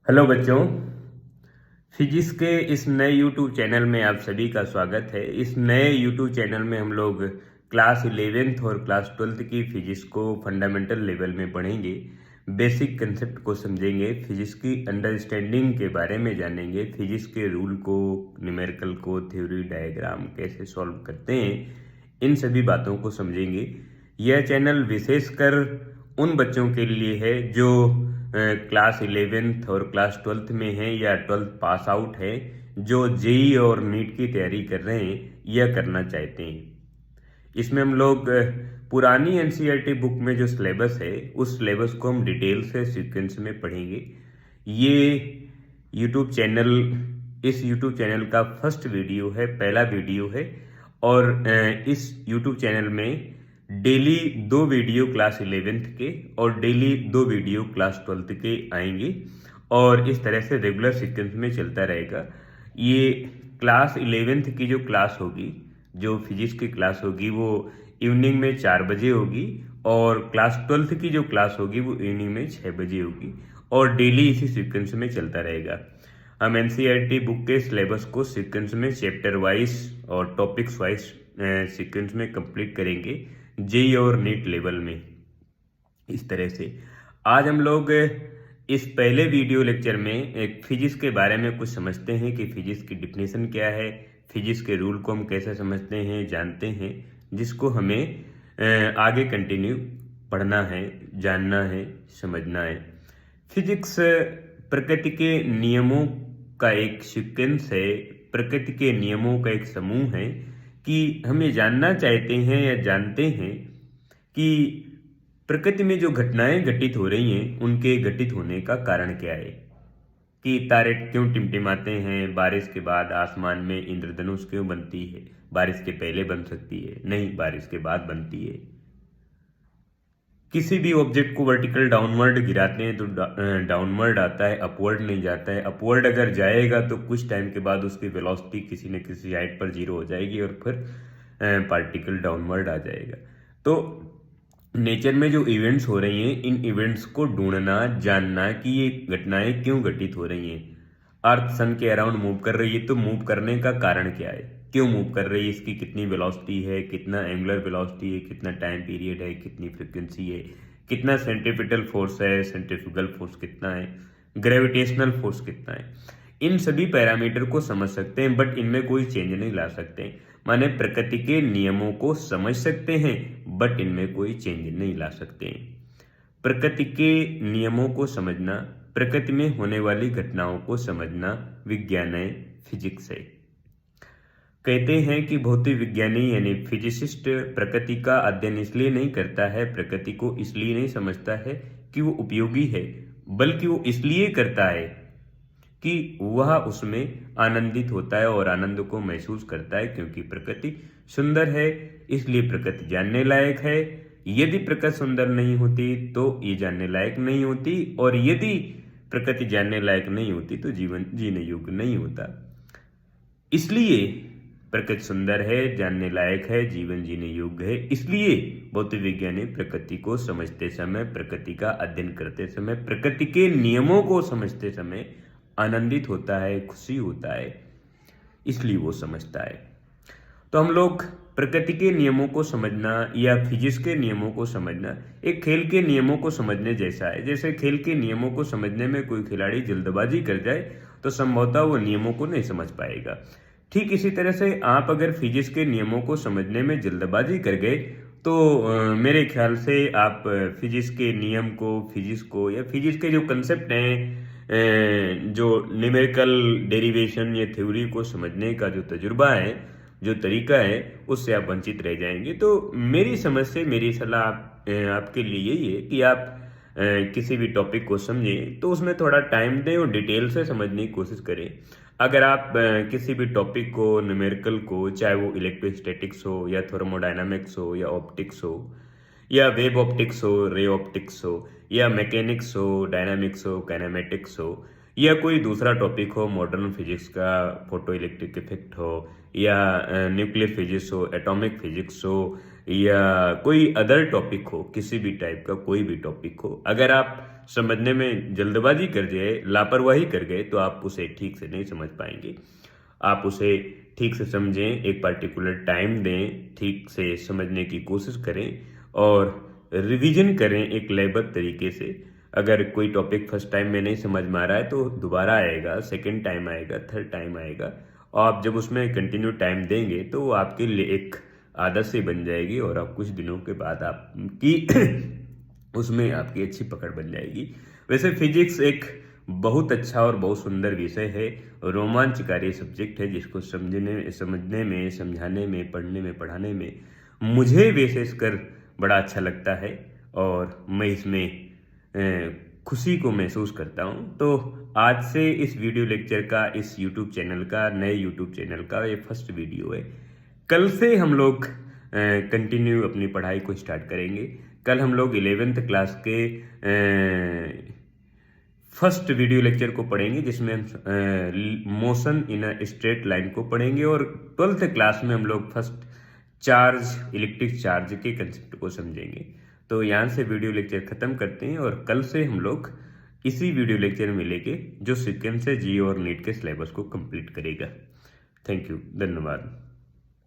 Hello बच्चों, physics के इस नए यूट्यूब चैनल में आप सभी का स्वागत है। इस नए यूट्यूब चैनल में हम लोग क्लास 11th और क्लास 12th की फिजिक्स को फंडामेंटल लेवल में पढ़ेंगे, बेसिक कंसेप्ट को समझेंगे, फिजिक्स की अंडरस्टैंडिंग के बारे में जानेंगे, फिजिक्स के रूल को, न्यूमेरिकल को, थ्योरी, डायग्राम कैसे सॉल्व करते हैं, इन सभी बातों को समझेंगे। यह चैनल विशेषकर उन बच्चों के लिए है जो क्लास 11th और क्लास 12th में है या 12th पास आउट है, जो जेई और नीट की तैयारी कर रहे हैं या करना चाहते हैं। इसमें हम लोग पुरानी एनसीईआरटी बुक में जो सिलेबस है उस सिलेबस को हम डिटेल से सीक्वेंस में पढ़ेंगे। ये यूट्यूब चैनल इस यूट्यूब चैनल का फर्स्ट वीडियो है, पहला वीडियो है। और इस यूट्यूब चैनल में डेली 2 वीडियो क्लास 11th के और डेली 2 वीडियो क्लास 12th के आएंगे और इस तरह से रेगुलर सीक्वेंस में चलता रहेगा। ये क्लास 11th की जो क्लास होगी, जो फिजिक्स की क्लास होगी, वो इवनिंग में 4 बजे होगी और क्लास 12th की जो क्लास होगी वो इवनिंग में 6 बजे होगी और डेली इसी सीक्वेंस में चलता रहेगा। हम एनसीईआरटी बुक के सिलेबस को सीक्वेंस में चैप्टर वाइज और टॉपिक्स वाइज सीक्वेंस में कंप्लीट करेंगे जेई और नीट लेवल में। इस तरह से आज हम लोग इस पहले वीडियो लेक्चर में एक फिजिक्स के बारे में कुछ समझते हैं कि फिजिक्स की डिफिनेशन क्या है, फिजिक्स के रूल को हम कैसे समझते हैं, जानते हैं, जिसको हमें आगे कंटिन्यू पढ़ना है, जानना है, समझना है। फिजिक्स प्रकृति के नियमों का एक सीक्वेंस है, प्रकृति के नियमों का एक समूह है कि हम ये जानना चाहते हैं या जानते हैं कि प्रकृति में जो घटनाएं घटित हो रही हैं उनके घटित होने का कारण क्या है। कि तारे क्यों टिमटिमाते हैं, बारिश के बाद आसमान में इंद्रधनुष क्यों बनती है, बारिश के पहले बन सकती है, नहीं बारिश के बाद बनती है। किसी भी ऑब्जेक्ट को वर्टिकल डाउनवर्ड गिराते हैं तो डाउनवर्ड आता है, अपवर्ड नहीं जाता है। अपवर्ड अगर जाएगा तो कुछ टाइम के बाद उसकी वेलोसिटी किसी न किसी हाइट पर 0 हो जाएगी और फिर पार्टिकल डाउनवर्ड आ जाएगा। तो नेचर में जो इवेंट्स हो रही हैं, इन इवेंट्स को ढूंढना, जानना कि ये घटनाएं क्यों घटित हो रही हैं। अर्थ सन के अराउंड मूव कर रही है तो मूव करने का कारण क्या है, क्यों मूव कर रही है, इसकी कितनी वेलोसिटी है, कितना एंगुलर वेलोसिटी है, कितना टाइम पीरियड है, कितनी फ्रिक्वेंसी है, कितना सेंट्रीपिटल फोर्स है, सेंट्रीफ्यूगल फोर्स कितना है, ग्रेविटेशनल फोर्स कितना है। इन सभी पैरामीटर को समझ सकते हैं बट इनमें कोई चेंज नहीं ला सकते। माने प्रकृति के नियमों को समझ सकते हैं बट इनमें कोई चेंज नहीं ला सकते हैं। प्रकृति के नियमों को समझना, प्रकृति में होने वाली घटनाओं को समझना विज्ञान है, फिजिक्स है। कहते हैं कि भौतिक विज्ञानी यानी फिजिसिस्ट प्रकृति का अध्ययन इसलिए नहीं करता है, प्रकृति को इसलिए नहीं समझता है कि वो उपयोगी है, बल्कि वो इसलिए करता है कि वह उसमें आनंदित होता है और आनंद को महसूस करता है। क्योंकि प्रकृति सुंदर है इसलिए प्रकृति जानने लायक है। यदि प्रकृति सुंदर नहीं होती तो ये जानने लायक नहीं होती, और यदि प्रकृति जानने लायक नहीं होती तो जीवन जीने योग्य नहीं होता। इसलिए प्रकृति सुंदर है, जानने लायक है, जीवन जीने योग्य है। इसलिए भौतिक विज्ञानी प्रकृति को समझते समय, प्रकृति का अध्ययन करते समय, प्रकृति के नियमों को समझते समय आनंदित होता है, खुशी होता है, इसलिए वो समझता है। तो हम लोग प्रकृति के नियमों को समझना या फिजिक्स के नियमों को समझना एक खेल के नियमों को समझने जैसा है। जैसे खेल के नियमों को समझने में कोई खिलाड़ी जल्दबाजी कर जाए तो संभवतः वो नियमों को नहीं समझ पाएगा। ठीक इसी तरह से आप अगर फिजिक्स के नियमों को समझने में जल्दबाजी कर गए तो मेरे ख्याल से आप फिजिक्स के नियम को, फिजिक्स को या फिजिक्स के जो कंसेप्ट हैं, जो न्यूमेरिकल डेरिवेशन या थ्योरी को समझने का जो तजुर्बा है, जो तरीका है, उससे आप वंचित रह जाएंगे। तो मेरी समझ से मेरी सलाह आपके लिए यही है कि आप किसी भी टॉपिक को समझें तो उसमें थोड़ा टाइम दें और डिटेल से समझने की कोशिश करें। अगर आप किसी भी टॉपिक को, न्यूमेरिकल को, चाहे वो इलेक्ट्रोस्टैटिक्स हो या थर्मोडायनामिक्स हो या ऑप्टिक्स हो या वेव ऑप्टिक्स हो, रे ऑप्टिक्स हो या मैकेनिक्स हो, डायनामिक्स हो, काइनेमेटिक्स हो, या कोई दूसरा टॉपिक हो मॉडर्न फिजिक्स का, फोटो इलेक्ट्रिक इफेक्ट हो या न्यूक्लियर फिजिक्स हो, एटॉमिक फिजिक्स हो या कोई अदर टॉपिक हो, किसी भी टाइप का कोई भी टॉपिक हो, अगर आप समझने में जल्दबाजी कर जाए, लापरवाही कर गए तो आप उसे ठीक से नहीं समझ पाएंगे। आप उसे ठीक से समझें, एक पर्टिकुलर टाइम दें, ठीक से समझने की कोशिश करें और रिवीजन करें एक लयबद्ध तरीके से। अगर कोई टॉपिक फर्स्ट टाइम में नहीं समझ में आ रहा है तो दोबारा आएगा, सेकंड टाइम आएगा, थर्ड टाइम आएगा, और आप जब उसमें कंटिन्यू टाइम देंगे तो वो आपके लिए एक आदत से बन जाएगी और आप कुछ दिनों के बाद आपकी उसमें आपकी अच्छी पकड़ बन जाएगी। वैसे फिजिक्स एक बहुत अच्छा और बहुत सुंदर विषय है, रोमांचकारी सब्जेक्ट है, जिसको समझने में, समझाने में, पढ़ने में, पढ़ाने में मुझे विशेषकर बड़ा अच्छा लगता है और मैं इसमें खुशी को महसूस करता हूँ। तो आज से इस वीडियो लेक्चर का, इस यूट्यूब चैनल का, नए यूट्यूब चैनल का ये फर्स्ट वीडियो है। कल से हम लोग कंटिन्यू अपनी पढ़ाई को स्टार्ट करेंगे। कल हम लोग 11th क्लास के फर्स्ट वीडियो लेक्चर को पढ़ेंगे, जिसमें हम motion in a straight line को पढ़ेंगे, और 12th क्लास में हम लोग फर्स्ट चार्ज, इलेक्ट्रिक चार्ज के कंसेप्ट को समझेंगे। तो यहाँ से वीडियो लेक्चर खत्म करते हैं और कल से हम लोग इसी वीडियो लेक्चर में मिलेंगे जो सीक्वेंस है जी और नीट के सिलेबस को कंप्लीट करेगा। थैंक यू, धन्यवाद।